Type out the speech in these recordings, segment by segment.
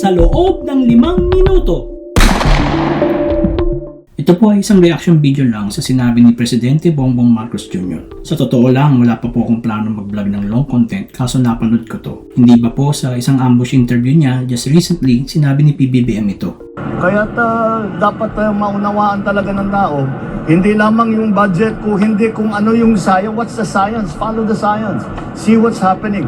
sa loob ng 5 minuto. Ito po ay isang reaction video lang sa sinabi ni Presidente Bongbong Marcos Jr. Sa totoo lang, wala pa po akong plano mag-vlog ng long content kaso napanood ko to. Hindi ba po sa isang ambush interview niya just recently, sinabi ni PBBM ito. Kaya dapat maunawaan talaga ng tao, hindi lamang yung budget ko, hindi kung ano yung science, what's the science, follow the science, see what's happening.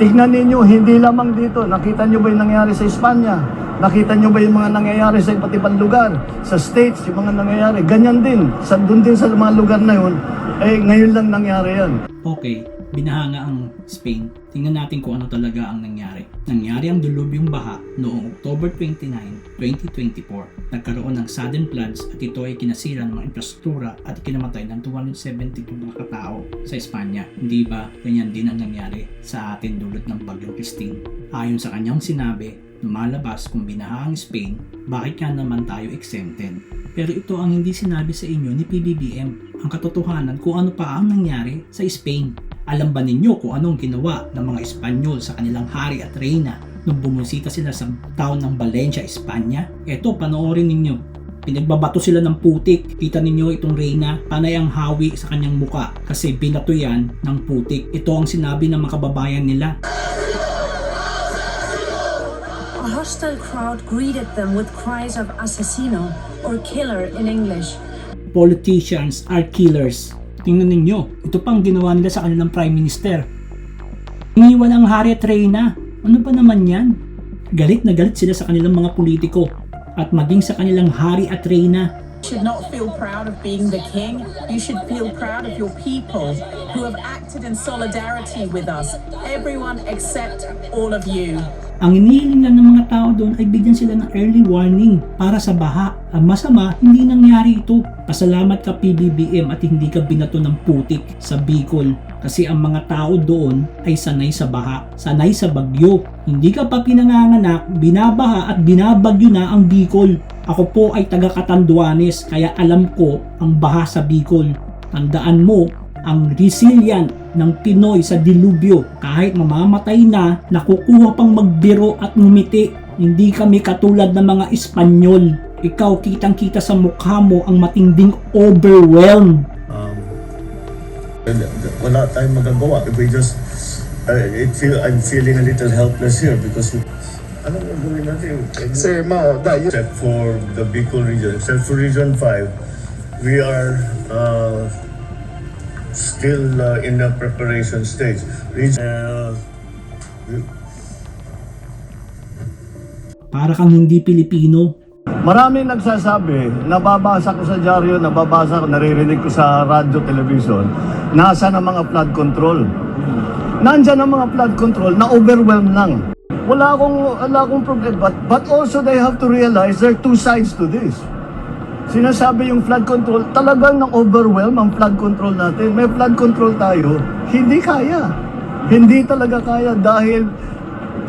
Tignan ninyo, hindi lamang dito, nakita nyo ba yung nangyari sa Espanya? Nakita nyo ba yung mga nangyayari sa iba't ibang lugar? Sa States, yung mga nangyayari, ganyan din, doon din sa mga lugar na yun, ngayon lang nangyari yan. Okay, binahanga ang Spain. Tingnan natin kung ano talaga ang nangyari. Nangyari ang dilubyong baha noong October 29, 2024. Nagkaroon ng sudden floods at ito ay kinasira ng mga infrastruktura at ikinamatay ng 272 mga katao sa Espanya. Hindi ba ganyan din ang nangyari sa atin dulot ng Bagyong Christine? Ayon sa kanyang sinabi, lumalabas kung binaha ang Spain, bakit nga naman tayo exempted? Pero ito ang hindi sinabi sa inyo ni PBBM, ang katotohanan kung ano pa ang nangyari sa Spain. Alam ba ninyo kung anong ginawa ng mga Espanyol sa kanilang hari at reyna nung bumusita sila sa town ng Valencia, Espanya? Eto, panoorin ninyo. Pinagbabato sila ng putik. Kita ninyo itong reyna, panay ang hawi sa kanyang muka kasi binato yan ng putik. Ito ang sinabi ng mga kababayan nila. A hostile crowd greeted them with cries of asesino or killer in English. Politicians are killers. Tingnan ninyo, ito pang ginawa nila sa kanilang Prime Minister. Iniwan ang hari at reyna. Ano ba naman yan? Galit na galit sila sa kanilang mga politiko at maging sa kanilang hari at reyna. You should not feel proud of being the king. You should feel proud of your people who have acted in solidarity with us. Everyone except all of you. Ang inihiling lang ng mga tao doon ay bigyan sila ng early warning para sa baha. Ang masama, hindi nangyari ito. Pasalamat ka PBBM at hindi ka binato ng putik sa Bicol. Kasi ang mga tao doon ay sanay sa baha, sanay sa bagyo. Hindi ka pa pinanganganak, binabaha at binabagyo na ang Bicol. Ako po ay taga Catanduanes kaya alam ko ang baha sa Bicol. Tandaan mo, ang resilient ng Pinoy sa dilubyo, kahit mamamatay na, nakukuha pang magbiro at ngumiti. Hindi kami katulad ng mga Espanyol. Ikaw, kitang-kita sa mukha mo ang matinding overwhelm. Wala tayong magagawa. We just, I'm feeling a little helpless here because anong gagawin natin? Sir Mao, Except for the Bicol region, except for Region 5, we are still in the preparation stage. Para kang hindi Pilipino. Maraming nagsasabi, nababasa ko sa dyaryo, nababasa ko, naririnig ko sa radyo, television, nasa na mga flood control. Nandyan ang mga flood control na overwhelm lang. Wala akong problem, but also they have to realize there are two sides to this. Sinasabi yung flood control, talagang nang-overwhelm ang flood control natin. May flood control tayo, hindi kaya. Hindi talaga kaya dahil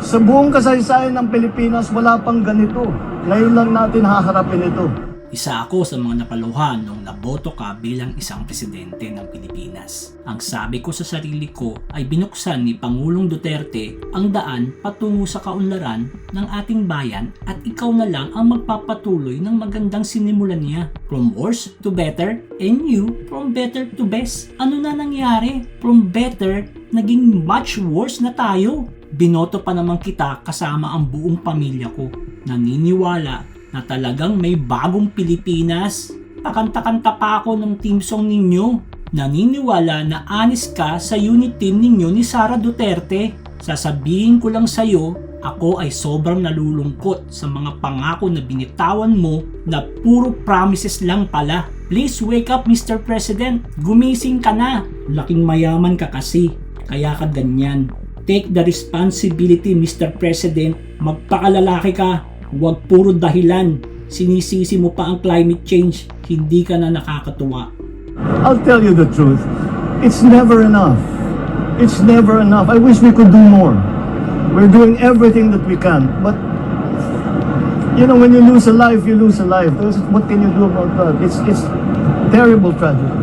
sa buong kasaysayan ng Pilipinas, wala pang ganito. Ngayon lang natin haharapin ito. Isa ako sa mga napaluhan nung naboto ka bilang isang presidente ng Pilipinas. Ang sabi ko sa sarili ko ay binuksan ni Pangulong Duterte ang daan patungo sa kaunlaran ng ating bayan at ikaw na lang ang magpapatuloy ng magandang sinimulan niya. From worse to better and you from better to best. Ano na nangyari? From better, naging much worse na tayo. Binoto pa naman kita kasama ang buong pamilya ko. Naniniwala na talagang may bagong Pilipinas. Pakanta-kanta pa ako ng team song ninyo. Naniniwala na honest ka sa unit team ninyo ni Sara Duterte. Sasabihin ko lang sa'yo, ako ay sobrang nalulungkot sa mga pangako na binitawan mo na puro promises lang pala. Please wake up Mr. President, gumising ka na. Laking mayaman ka kasi, kaya ka ganyan. Take the responsibility Mr. President, magpakalalaki ka. Huwag puro dahilan. Sinisisi mo pa ang climate change. Hindi ka na nakakatuwa. I'll tell you the truth. It's never enough. It's never enough. I wish we could do more. We're doing everything that we can. But, you know, when you lose a life, you lose a life. What can you do about that? It's terrible tragedy.